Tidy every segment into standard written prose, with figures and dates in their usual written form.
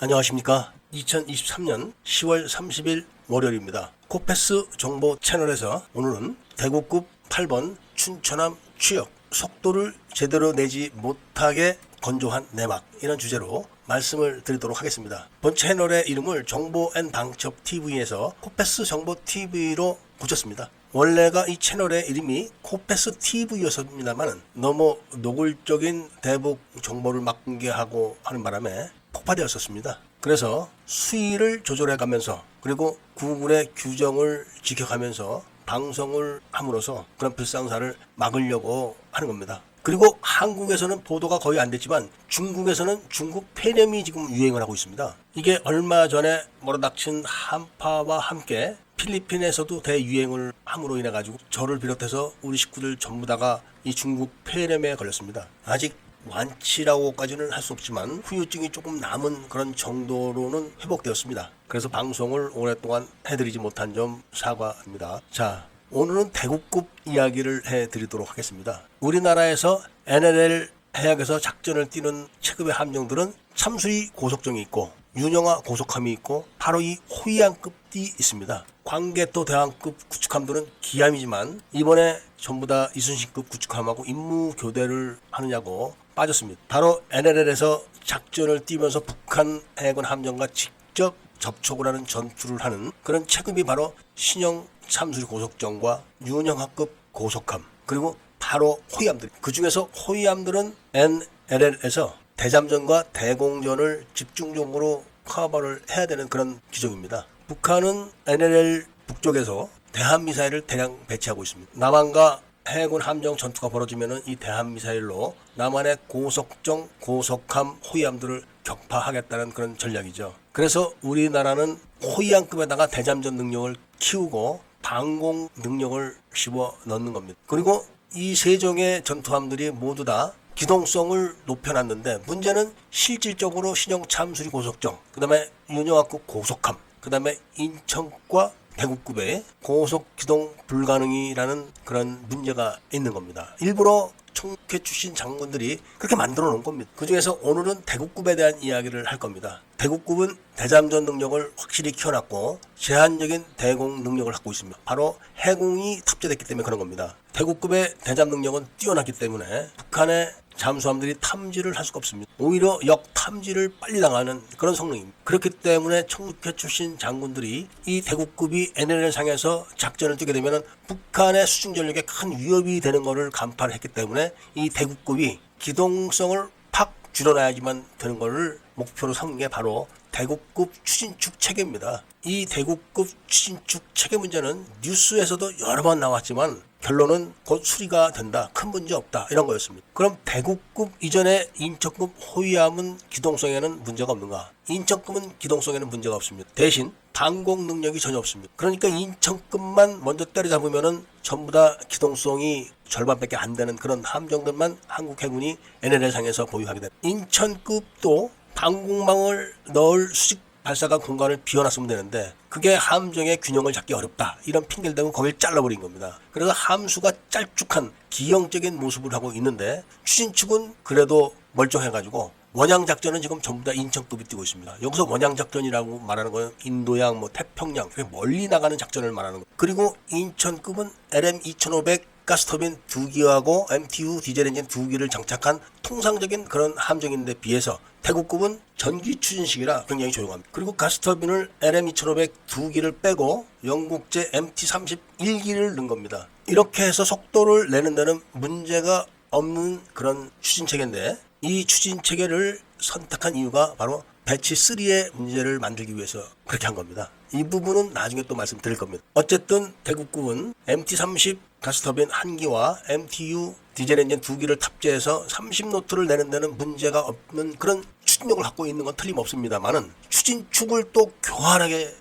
안녕하십니까. 2023년 10월 30일 월요일입니다. 코패스 정보 채널에서 오늘은 대구급 8번 춘천함 추역 속도를 제대로 내지 못하게 건조한 내막, 이런 주제로 말씀을 드리도록 하겠습니다. 본 채널의 이름을 정보 앤 방첩 TV에서 코패스 정보 TV로 고쳤습니다. 원래가 이 채널의 이름이 코패스 TV였습니다만 너무 노골적인 대북 정보를 막 공개하고 하는 바람에 폭파되었었습니다. 그래서 수위를 조절해가면서 그리고 구글의 규정을 지켜가면서 방송을 함으로써 그런 불상사를 막으려고 하는 겁니다. 그리고 한국에서는 보도가 거의 안 됐지만 중국에서는 중국 폐렴이 지금 유행을 하고 있습니다. 이게 얼마 전에 몰아닥친 한파와 함께 필리핀에서도 대유행을 함으로 인해 가지고 저를 비롯해서 우리 식구들 전부 다가 이 중국 폐렴에 걸렸습니다. 아직 완치라고까지는 할 수 없지만 후유증이 조금 남은 그런 정도로는 회복되었습니다. 그래서 방송을 오랫동안 해드리지 못한 점 사과합니다. 자, 오늘은 대구급 이야기를 해드리도록 하겠습니다. 우리나라에서 NLL 해역에서 작전을 뛰는 체급의 함정들은 참수리 고속정이 있고 윤영화 고속함이 있고 바로 이 호위함급이 있습니다. 광개토 대왕급 구축함들은 기함이지만 이번에 전부 다 이순신급 구축함하고 임무 교대를 하느냐고 빠졌습니다. 바로 NLL에서 작전을 뛰면서 북한 해군 함정과 직접 접촉을 하는 전투를 하는 그런 체급이 바로 신형 참수리 고속정과 윤영하급 고속함, 그리고 바로 호위함들. 그 중에서 호위함들은 NLL에서 대잠전과 대공전을 집중적으로 커버를 해야 되는 그런 규정입니다. 북한은 NLL 북쪽에서 대한미사일을 대량 배치하고 있습니다. 남한과 해군 함정 전투가 벌어지면 이 대한미사일로 남한의 고속정, 고속함, 호위함들을 격파하겠다는 그런 전략이죠. 그래서 우리나라는 호위함급에다가 대잠전 능력을 키우고 방공 능력을 씹어넣는 겁니다. 그리고 이 세 종의 전투함들이 모두 다 기동성을 높여놨는데 문제는 실질적으로 신형 참수리 고속정, 그 다음에 윤영하급 고속함, 그 다음에 인천과 대구급의 고속 기동 불가능이라는 그런 문제가 있는 겁니다. 일부러 총회 출신 장군들이 그렇게 만들어 놓은 겁니다. 그 중에서 오늘은 대구급에 대한 이야기를 할 겁니다. 대구급은 대잠전 능력을 확실히 키워놨고 제한적인 대공 능력을 갖고 있습니다. 바로 해공이 탑재됐기 때문에 그런 겁니다. 대구급의 대잠 능력은 뛰어났기 때문에 북한의 잠수함들이 탐지를 할 수가 없습니다. 오히려 역탐지를 빨리 당하는 그런 성능입니다. 그렇기 때문에 청국회 출신 장군들이 이 대구급이 NLL 상에서 작전을 뛰게 되면 북한의 수중 전력에 큰 위협이 되는 것을 간파를 했기 때문에 이 대구급이 기동성을 팍 줄여놔야지만 되는 것을 목표로 삼는 게 바로 대구급 추진축 체계입니다. 이 대구급 추진축 체계 문제는 뉴스에서도 여러 번 나왔지만 결론은 곧 수리가 된다, 큰 문제 없다, 이런 거였습니다. 그럼 대구급 이전에 인천급 호위함은 기동성에는 문제가 없는가? 인천급은 기동성에는 문제가 없습니다. 대신 방공 능력이 전혀 없습니다. 그러니까 인천급만 먼저 때려잡으면은 전부 다 기동성이 절반밖에 안 되는 그런 함정들만 한국 해군이 NLL 상에서 보유하게 됩니다. 인천급도 방공망을 넣을 수직 발사관 공간을 비워놨으면 되는데 그게 함정의 균형을 잡기 어렵다, 이런 핑계를 대고 거길 잘라버린 겁니다. 그래서 함수가 짤쭉한 기형적인 모습을 하고 있는데 추진축은 그래도 멀쩡해가지고 원양작전은 지금 전부 다 인천급이 뛰고 있습니다. 여기서 원양작전이라고 말하는 건 인도양, 태평양, 멀리 나가는 작전을 말하는 거예요. 그리고 인천급은 LM2500 가스터빈 2기하고 MTU 디젤 엔진 2기를 장착한 통상적인 그런 함정인데 비해서 대구급은 전기 추진식이라 굉장히 조용합니다. 그리고 가스터빈을 LM2500 2기를 빼고 영국제 MT31기를 넣은 겁니다. 이렇게 해서 속도를 내는 데는 문제가 없는 그런 추진체계인데 이 추진체계를 선택한 이유가 바로 배치 3의 문제를 만들기 위해서 그렇게 한 겁니다. 이 부분은 나중에 또 말씀드릴 겁니다. 어쨌든 대구급은 MT30 가스터빈 1기와 MTU 디젤 엔진 2기를 탑재해서 30노트를 내는 데는 문제가 없는 그런 추진력을 갖고 있는 건 틀림없습니다만은 추진축을 또 교활하게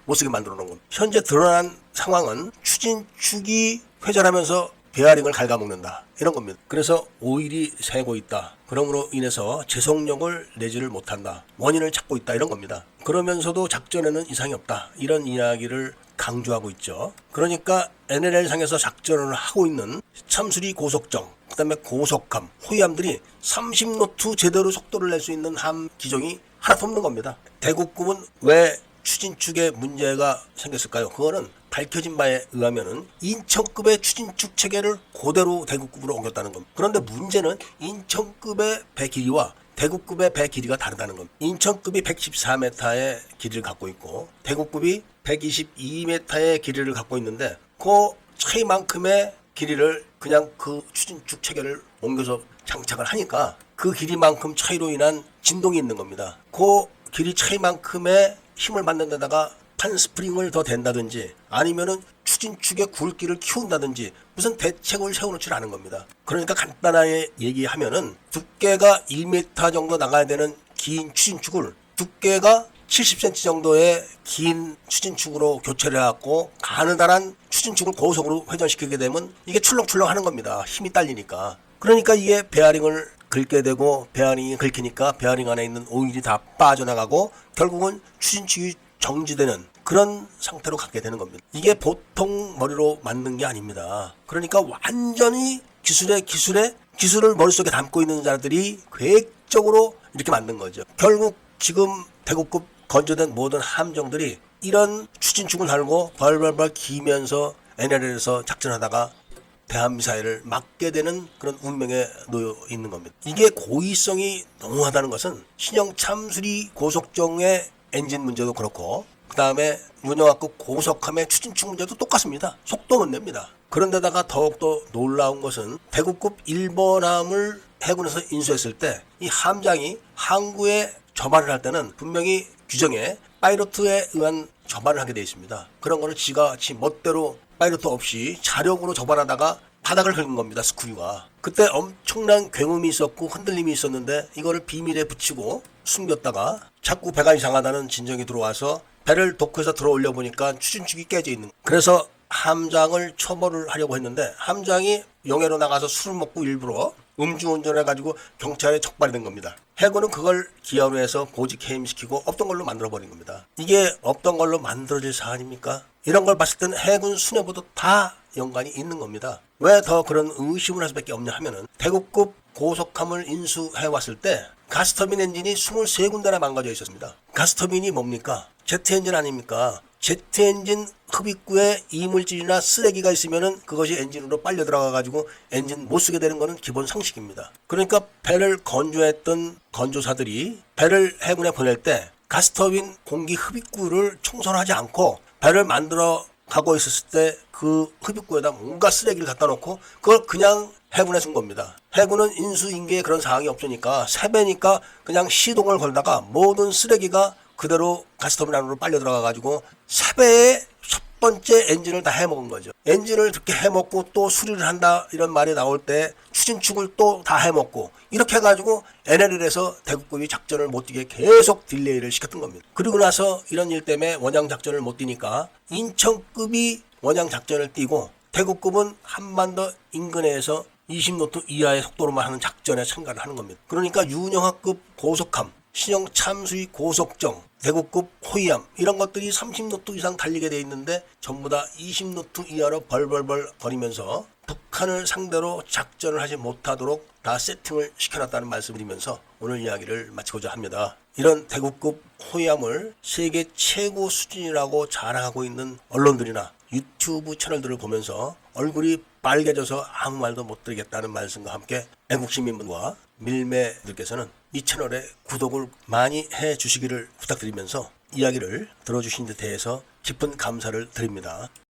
못쓰게 만들어 놓은 겁니다. 현재 드러난 상황은 추진축이 회전하면서 베어링을 갉아먹는다, 이런 겁니다. 그래서 오일이 새고 있다, 그러므로 인해서 제속력을 내지를 못한다, 원인을 찾고 있다, 이런 겁니다. 그러면서도 작전에는 이상이 없다, 이런 이야기를 강조하고 있죠. 그러니까 NLL 상에서 작전을 하고 있는 참수리 고속정, 그 다음에 고속함, 호위함들이 30노트 제대로 속도를 낼 수 있는 함 기종이 하나도 없는 겁니다. 대구급은 왜 추진축에 문제가 생겼을까요? 그거는 밝혀진 바에 의하면은 인천급의 추진축 체계를 그대로 대구급으로 옮겼다는 겁니다. 그런데 문제는 인천급의 배 길이와 대구급의 배 길이가 다르다는 겁니다. 인천급이 114m의 길이를 갖고 있고 대구급이 122m의 길이를 갖고 있는데 그 차이만큼의 길이를 그냥 그 추진축 체계를 옮겨서 장착을 하니까 그 길이만큼 차이로 인한 진동이 있는 겁니다. 그 길이 차이만큼의 힘을 받는 데다가 판 스프링을 더 댄다든지 아니면은 추진축의 굵기를 키운다든지 무슨 대책을 세워놓지 않은 겁니다. 그러니까 간단하게 얘기하면은 두께가 1m 정도 나가야 되는 긴 추진축을 두께가 70cm 정도의 긴 추진축으로 교체를 해갖고 가느다란 추진축을 고속으로 회전시키게 되면 이게 출렁출렁 하는 겁니다. 힘이 딸리니까. 그러니까 이게 베어링을 긁게 되고 베어링이 긁히니까 베어링 안에 있는 오일이 다 빠져나가고 결국은 추진축이 정지되는 그런 상태로 갖게 되는 겁니다. 이게 보통 머리로 만든 게 아닙니다. 그러니까 완전히 기술을 머릿속에 담고 있는 자들이 계획적으로 이렇게 만든 거죠. 결국 지금 대구급 건조된 모든 함정들이 이런 추진축을 달고 벌벌벌 기면서 NLL에서 작전하다가 대한미사일을 맞게 되는 그런 운명에 놓여 있는 겁니다. 이게 고의성이 너무하다는 것은 신형 참수리 고속정의 엔진 문제도 그렇고 그 다음에 운영학급 고속함의 추진축 문제도 똑같습니다. 속도 못 냅니다. 그런데다가 더욱더 놀라운 것은 대구급 1번함을 해군에서 인수했을 때 이 함장이 항구에 접안을 할 때는 분명히 규정에 파이로트에 의한 접안을 하게 되어 있습니다. 그런 거를 지가 지 멋대로 파이로트 없이 자력으로 접안하다가 바닥을 긁은 겁니다. 스크류가. 그때 엄청난 굉음이 있었고 흔들림이 있었는데 이거를 비밀에 붙이고 숨겼다가 자꾸 배가 이상하다는 진정이 들어와서 배를 도크에서 들어 올려 보니까 추진축이 깨져 있는. 그래서 함장을 처벌을 하려고 했는데 함장이 영해로 나가서 술을 먹고 일부러 음주운전해가지고 경찰에 적발이 된 겁니다. 해군은 그걸 기하로 해서 보직 해임시키고 없던 걸로 만들어버린 겁니다. 이게 없던 걸로 만들어질 사안입니까? 이런 걸 봤을 때는 해군 수뇌부도 다 연관이 있는 겁니다. 왜 더 그런 의심을 할 수밖에 없냐 하면은 대구급 고속함을 인수해왔을 때 가스터빈 엔진이 23군데나 망가져 있었습니다. 가스터빈이 뭡니까? 제트 엔진 아닙니까? 제트 엔진 흡입구에 이물질이나 쓰레기가 있으면은 그것이 엔진으로 빨려 들어가가지고 엔진 못 쓰게 되는 것은 기본 상식입니다. 그러니까 배를 건조했던 건조사들이 배를 해군에 보낼 때 가스터빈 공기 흡입구를 청소를 하지 않고 배를 만들어 가고 있었을 때 그 흡입구에다 뭔가 쓰레기를 갖다 놓고 그걸 그냥 해군에 준 겁니다. 해군은 인수인계에 그런 사항이 없으니까 세배니까 그냥 시동을 걸다가 모든 쓰레기가 그대로 가스터빈 안으로 빨려 들어가 가지고 세배의 첫 번째 엔진을 다 해먹은 거죠. 엔진을 그렇게 해먹고 또 수리를 한다 이런 말이 나올 때 추진축을 또 다 해먹고 이렇게 해가지고 NLL에서 대구급이 작전을 못 뛰게 계속 딜레이를 시켰던 겁니다. 그리고 나서 이런 일 때문에 원양 작전을 못 뛰니까 인천급이 원양 작전을 뛰고 대구급은 한반도 인근에서 20노트 이하의 속도로만 하는 작전에 참가를 하는 겁니다. 그러니까 윤영하급 고속함, 신형 참수위 고속정, 대구급 호위함 이런 것들이 30노트 이상 달리게 돼 있는데 전부 다 20노트 이하로 벌벌벌 거리면서 북한을 상대로 작전을 하지 못하도록 다 세팅을 시켜놨다는 말씀을 드리면서 오늘 이야기를 마치고자 합니다. 이런 대구급 호위함을 세계 최고 수준이라고 자랑하고 있는 언론들이나 유튜브 채널들을 보면서 얼굴이 빨개져서 아무 말도 못 드리겠다는 말씀과 함께 애국시민분과 밀매들께서는 이 채널에 구독을 많이 해 주시기를 부탁드리면서 이야기를 들어주신 데 대해서 깊은 감사를 드립니다.